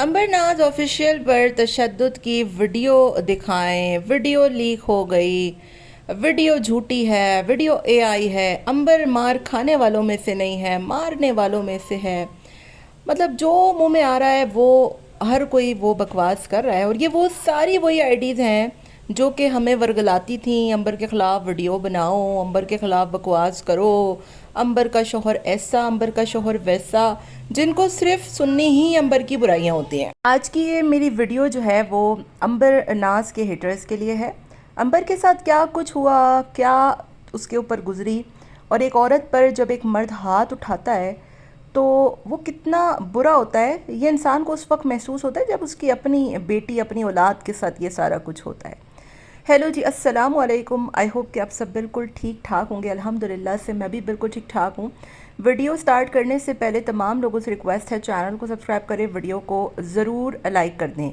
अंबर नाज ऑफिशियल पर तशद्दुद की वीडियो दिखाएं, वीडियो लीक हो गई, वीडियो झूठी है, वीडियो एआई है, अंबर मार खाने वालों में से नहीं है, मारने वालों में से है। मतलब जो मुंह में आ रहा है वो हर कोई वो बकवास कर रहा है, और ये वो सारी वही आईडीज़ हैं जो कि हमें वर्गलाती थी अंबर के ख़िलाफ़ वीडियो बनाओ, अंबर के ख़िलाफ़ बकवास करो, अंबर का शोहर ऐसा, अंबर का शोहर वैसा, जिनको सिर्फ सुननी ही अंबर की बुराइयां होती हैं। आज की ये मेरी वीडियो जो है वो अंबर नाज के हेटर्स के लिए है। अंबर के साथ क्या कुछ हुआ, क्या उसके ऊपर गुजरी, और एक औरत पर जब एक मर्द हाथ उठाता है तो वो कितना बुरा होता है, ये इंसान को उस वक्त महसूस होता है जब उसकी अपनी बेटी, अपनी औलाद के साथ ये सारा कुछ होता है। हेलो जी, अस्सलाम वालेकुम। आई होप कि आप सब बिल्कुल ठीक ठाक होंगे। अल्हम्दुलिल्लाह से मैं भी बिल्कुल ठीक ठाक हूँ। वीडियो स्टार्ट करने से पहले तमाम लोगों से रिक्वेस्ट है, चैनल को सब्सक्राइब करें, वीडियो को ज़रूर लाइक कर दें।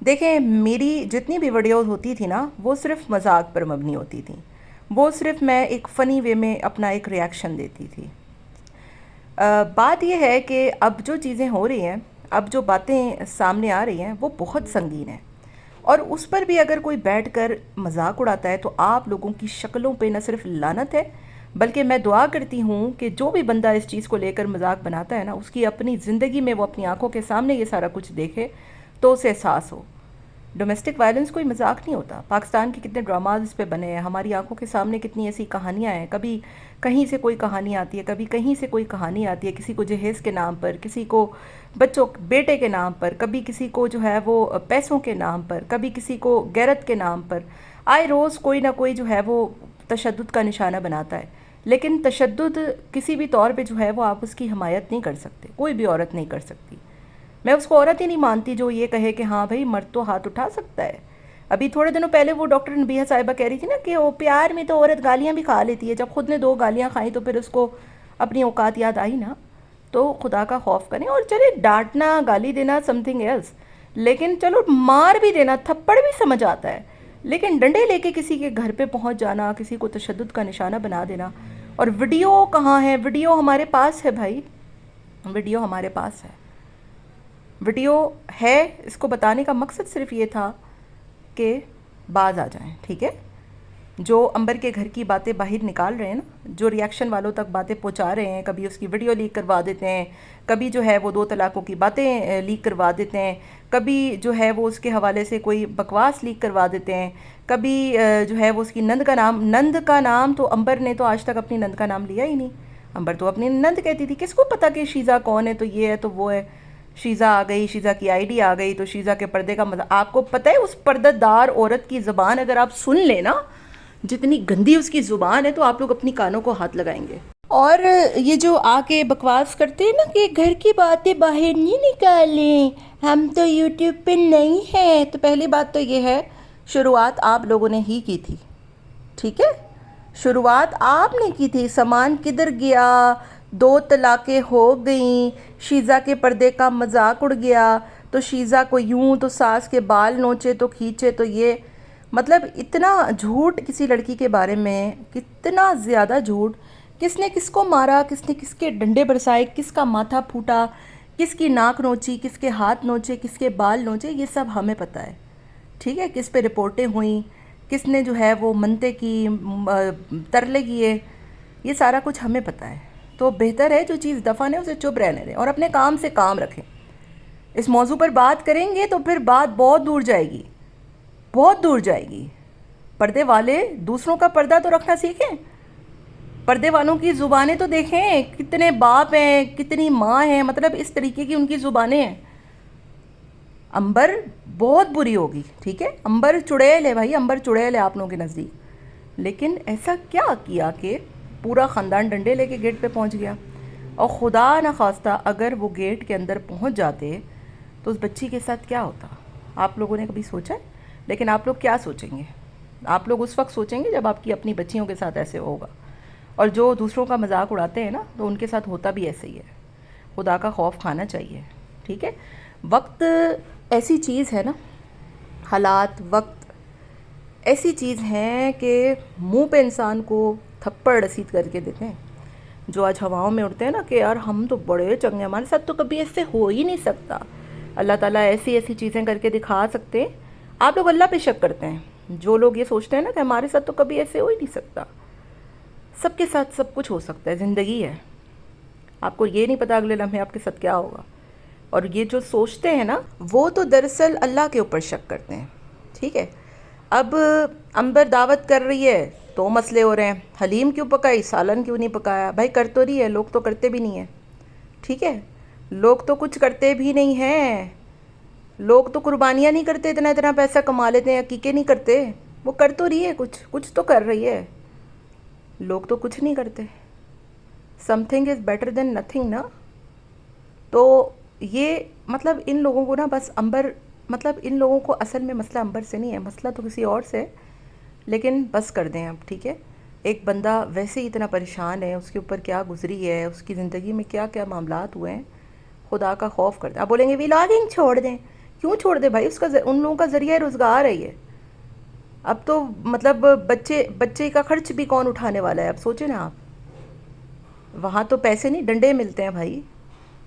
देखें, मेरी जितनी भी वीडियोस होती थी ना, वो सिर्फ मजाक पर मबनी होती थी। वो सिर्फ मैं एक फ़नी वे में अपना एक रिएक्शन देती थी। बात यह है कि अब जो चीज़ें हो रही हैं, अब जो बातें सामने आ रही हैं, वो बहुत संगीन है, और उस पर भी अगर कोई बैठकर मजाक उड़ाता है तो आप लोगों की शक्लों पे न सिर्फ लानत है, बल्कि मैं दुआ करती हूँ कि जो भी बंदा इस चीज़ को लेकर मजाक बनाता है ना, उसकी अपनी ज़िंदगी में वो अपनी आंखों के सामने ये सारा कुछ देखे तो उसे एहसास हो। डोमेस्टिक वायलेंस कोई मजाक नहीं होता। पाकिस्तान के कितने ड्रामाज इस पे बने हैं, हमारी आंखों के सामने कितनी ऐसी कहानियाँ हैं। कभी कहीं से कोई कहानी आती है, कभी कहीं से कोई कहानी आती है, किसी को जहेज़ के नाम पर, किसी को बच्चों बेटे के नाम पर, कभी किसी को जो है वो पैसों के नाम पर, कभी किसी को गैरत के नाम पर। आए रोज़ कोई ना कोई जो है वो तशद्दुद का निशाना बनाता है। लेकिन तशद्दुद किसी भी तौर पे जो है वो आप उसकी हमायत नहीं कर सकते, कोई भी औरत नहीं कर सकती। मैं उसको औरत ही नहीं मानती जो ये कहे कि हाँ भाई मर्द तो हाथ उठा सकता है। अभी थोड़े दिनों पहले वो डॉक्टर नबीहा साहिबा कह रही थी ना कि वो प्यार में तो औरत गालियाँ भी खा लेती है। जब खुद ने 2 गालियाँ खाई तो फिर उसको अपनी औकात याद आई ना। तो खुदा का खौफ करें, और चले डांटना गाली देना समथिंग एल्स, लेकिन चलो मार भी देना, थप्पड़ भी समझ आता है, लेकिन डंडे लेके किसी के घर पे पहुंच जाना, किसी को तशद्दुद का निशाना बना देना। और वीडियो कहाँ है? वीडियो हमारे पास है भाई, वीडियो हमारे पास है, वीडियो है। इसको बताने का मकसद सिर्फ ये था कि बाज आ जाएं, ठीक है। जो अंबर के घर की बातें बाहर निकाल रहे हैं ना, जो रिएक्शन वालों तक बातें पहुंचा रहे हैं, कभी उसकी वीडियो लीक करवा देते हैं, कभी जो है वो 2 तलाक़ों की बातें लीक करवा देते हैं, कभी जो है वो उसके हवाले से कोई बकवास लीक करवा देते हैं, कभी जो है वो उसकी नंद का नाम तो अंबर ने तो आज तक अपनी नंद का नाम लिया ही नहीं। अंबर तो अपनी नंद कहती थी। किसको पता कि शीज़ा कौन है, तो ये है तो वो है। शीज़ा आ गई, शीज़ा की आईडी आ गई, तो शीज़ा के पर्दे का मतलब आपको पता है। उस पर्दादार औरत की ज़ुबान अगर आप सुन लेना, जितनी गंदी उसकी ज़ुबान है, तो आप लोग अपनी कानों को हाथ लगाएंगे। और ये जो आके बकवास करते हैं ना कि घर की बातें बाहर नहीं निकालें, हम तो यूट्यूब पे नहीं हैं, तो पहली बात तो ये है, शुरुआत आप लोगों ने ही की थी, ठीक है। शुरुआत आपने की थी। सामान किधर गया, 2 तलाक़ें हो गईं, शीज़ा के पर्दे का मजाक उड़ गया, तो शीज़ा को यूं तो सास के बाल नोचे तो खींचे, तो ये मतलब इतना झूठ किसी लड़की के बारे में, कितना ज़्यादा झूठ। किसने किसको मारा, किसने किसके डंडे बरसाए, किसका माथा फूटा, किसकी नाक नोची, किसके हाथ नोचे, किसके बाल नोचे, ये सब हमें पता है, ठीक है। किस पे रिपोर्टें हुई, किसने जो है वो मनते की, तरले किए, ये सारा कुछ हमें पता है। तो बेहतर है जो चीज़ दफन है उसे चुप रहने दें और अपने काम से काम रखें। इस मौजू पर बात करेंगे तो फिर बात बहुत दूर जाएगी, बहुत दूर जाएगी। पर्दे वाले दूसरों का पर्दा तो रखना सीखें। पर्दे वालों की ज़ुबानें तो देखें, कितने बाप हैं, कितनी माँ हैं, मतलब इस तरीके की उनकी ज़ुबानें हैं। अंबर बहुत बुरी होगी, ठीक है। अंबर चुड़ैल है भाई, अंबर चुड़ैल है आप लोगों के नज़दीक। लेकिन ऐसा क्या किया कि पूरा ख़ानदान डंडे लेके गेट पे पहुंच गया। और खुदा न खास्ता अगर वो गेट के अंदर पहुंच जाते तो उस बच्ची के साथ क्या होता, आप लोगों ने कभी सोचा है? लेकिन आप लोग क्या सोचेंगे? आप लोग उस वक्त सोचेंगे जब आपकी अपनी बच्चियों के साथ ऐसे होगा। और जो दूसरों का मजाक उड़ाते हैं ना, तो उनके साथ होता भी ऐसे ही है। खुदा का खौफ खाना चाहिए, ठीक है। वक्त ऐसी चीज़ है ना, हालात, वक्त ऐसी चीज़ हैं कि मुंह पे इंसान को थप्पड़ रसीद करके देते हैं। जो आज हवाओं में उड़ते हैं ना कि यार हम तो बड़े चंगे, हमारे साथ तो कभी ऐसे हो ही नहीं सकता, اللہ تعالیٰ ایسی ایسی چیزیں کر کے دکھا سکتے ہیں. آپ لوگ اللہ پہ شک کرتے ہیں. جو لوگ یہ سوچتے ہیں نا کہ ہمارے ساتھ تو کبھی ایسے ہو ہی نہیں سکتا. سب کے ساتھ سب کچھ ہو سکتا ہے، زندگی ہے. آپ کو یہ نہیں پتا اگلے لمحے آپ کے ساتھ کیا ہوگا. اور یہ جو سوچتے ہیں نا وہ تو دراصل اللہ کے اوپر شک کرتے ہیں. ٹھیک ہے. اب عنبر دعوت کر رہی ہے تو مسئلے ہو رہے ہیں. حلیم کیوں پکائی، سالن کیوں نہیں پکایا؟ بھائی کر تو رہی ہے، لوگ تو کرتے بھی نہیں ہیں. ٹھیک ہے. لوگ تو کچھ کرتے بھی نہیں ہیں. لوگ تو قربانیاں نہیں کرتے، اتنا اتنا پیسہ کما لیتے ہیں، عقیقے نہیں کرتے. وہ کر تو رہی ہے، کچھ تو کر رہی ہے. لوگ تو کچھ نہیں کرتے. Some thing is better than nothing نا. تو یہ مطلب ان لوگوں کو نا بس عنبر، مطلب ان لوگوں کو اصل میں مسئلہ عنبر سے نہیں ہے، مسئلہ تو کسی اور سے. لیکن بس کر دیں اب. ٹھیک ہے. ایک بندہ ویسے ہی اتنا پریشان ہے، اس کے اوپر کیا گزری ہے، اس کی زندگی میں کیا کیا معاملات ہوئے ہیں. خدا کا خوف کرتے ہیں. آپ بولیں گے ولاگنگ چھوڑ دیں. کیوں چھوڑ دیں بھائی؟ اس کا ان لوگوں کا ذریعہ روزگار ہے یہ. اب تو مطلب بچے کا خرچ بھی کون اٹھانے والا ہے؟ اب سوچیں نا آپ. وہاں تو پیسے نہیں ڈنڈے ملتے ہیں بھائی.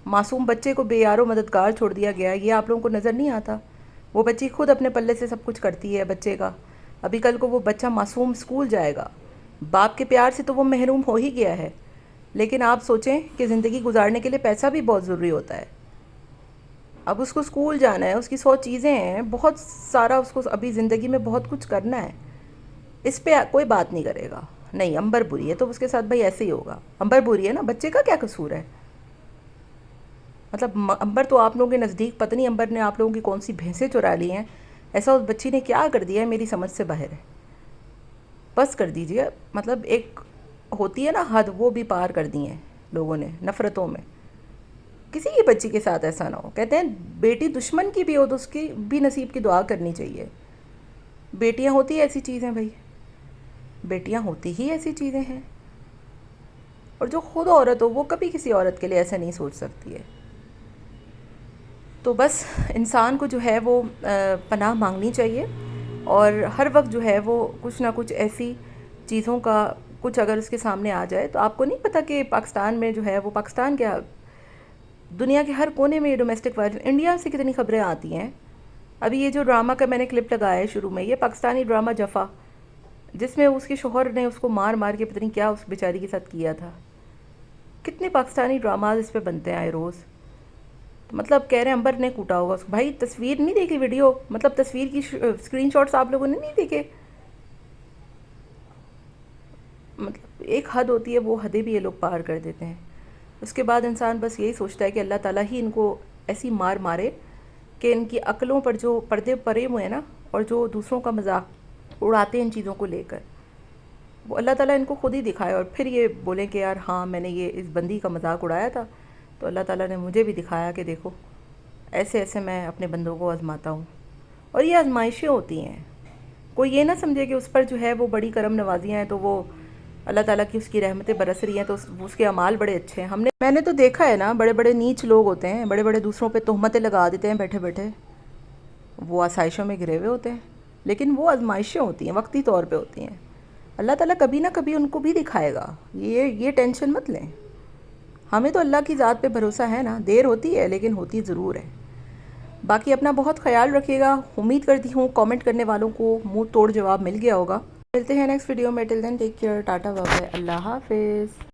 معصوم بچے کو بے یار و مددگار چھوڑ دیا گیا. یہ آپ لوگوں کو نظر نہیں آتا؟ وہ بچی خود اپنے پلے سے سب کچھ کرتی ہے بچے کا. ابھی کل کو وہ بچہ معصوم اسکول جائے گا. باپ کے پیار سے تو وہ محروم ہو ہی گیا ہے. لیکن آپ سوچیں کہ زندگی گزارنے کے لیے پیسہ بھی بہت ضروری ہوتا ہے. اب اس کو اسکول جانا ہے، اس کی 100 چیزیں ہیں، بہت سارا اس کو ابھی زندگی میں بہت کچھ کرنا ہے. اس پہ کوئی بات نہیں کرے گا. نہیں عنبر بری ہے تو اس کے ساتھ بھائی ایسے ہی ہوگا. عنبر بری ہے نا، بچے کا کیا قصور ہے؟ مطلب عنبر تو آپ لوگوں کے نزدیک پتہ نہیں عنبر نے آپ لوگوں کی کون سی بھینسیں چرا لی ہیں. ایسا اس بچی نے کیا کر دیا ہے میری سمجھ سے باہر ہے. بس کر دیجئے. مطلب ایک ہوتی ہے نا حد، وہ بھی پار کر دی ہیں لوگوں نے نفرتوں میں. کسی کی بچی کے ساتھ ایسا نہ ہو. کہتے ہیں بیٹی دشمن کی بھی ہو تو اس کی بھی نصیب کی دعا کرنی چاہیے. بیٹیاں ہوتی ایسی چیزیں بھائی، بیٹیاں ہوتی ہی ایسی چیزیں ہیں. اور جو خود عورت ہو وہ کبھی کسی عورت کے لیے ایسا نہیں سوچ سکتی ہے. تو بس انسان کو جو ہے وہ پناہ مانگنی چاہیے. اور ہر وقت جو ہے وہ کچھ نہ کچھ ایسی چیزوں کا کچھ اگر اس کے سامنے آ جائے تو آپ کو نہیں پتہ کہ پاکستان میں جو ہے وہ، پاکستان کیا دنیا کے ہر کونے میں یہ ڈومیسٹک وائلنس، انڈیا سے کتنی خبریں آتی ہیں. ابھی یہ جو ڈرامہ کا میں نے کلپ لگایا ہے شروع میں، یہ پاکستانی ڈرامہ جفا، جس میں اس کے شوہر نے اس کو مار مار کے پتہ نہیں کیا اس بیچاری کے ساتھ کیا تھا. کتنے پاکستانی ڈراماز اس پہ بنتے ہیں آئے روز. مطلب کہہ رہے ہیں عنبر نے کوٹا ہوگا اس کو. بھائی تصویر نہیں دیکھی، ویڈیو مطلب تصویر کی اسکرین شاٹس آپ لوگوں نے نہیں دیکھے؟ مطلب ایک حد ہوتی ہے، وہ حدیں بھی یہ لوگ پار کر دیتے ہیں. اس کے بعد انسان بس یہی سوچتا ہے کہ اللہ تعالیٰ ہی ان کو ایسی مار مارے کہ ان کی عقلوں پر جو پردے پڑے ہوئے ہیں نا، اور جو دوسروں کا مذاق اڑاتے ہیں ان چیزوں کو لے کر، وہ اللہ تعالیٰ ان کو خود ہی دکھائے. اور پھر یہ بولیں کہ یار ہاں میں نے یہ اس بندی کا مذاق اڑایا تھا تو اللہ تعالیٰ نے مجھے بھی دکھایا کہ دیکھو ایسے ایسے میں اپنے بندوں کو آزماتا ہوں. اور یہ آزمائشیں ہوتی ہیں. کوئی یہ نہ سمجھے کہ اس پر جو ہے وہ بڑی کرم نوازیاں ہیں تو وہ اللہ تعالیٰ کی اس کی رحمتیں برس رہی ہیں تو اس کے اعمال بڑے اچھے ہیں. میں نے تو دیکھا ہے نا، بڑے بڑے نیچ لوگ ہوتے ہیں، بڑے بڑے دوسروں پہ تہمتیں لگا دیتے ہیں بیٹھے بیٹھے. وہ آسائشوں میں گھرے ہوئے ہوتے ہیں، لیکن وہ آزمائشیں ہوتی ہیں، وقتی طور پہ ہوتی ہیں. اللہ تعالیٰ کبھی نہ کبھی ان کو بھی دکھائے گا. یہ ٹینشن مت لیں. ہمیں تو اللہ کی ذات پہ بھروسہ ہے نا. دیر ہوتی ہے لیکن ہوتی ضرور ہے. باقی اپنا بہت خیال رکھیے گا. امید کرتی ہوں کامنٹ کرنے والوں کو منہ توڑ جواب مل گیا ہوگا. ملتے ہیں نیکسٹ ویڈیو میں. Till then take care. Tata bye bye. اللہ حافظ.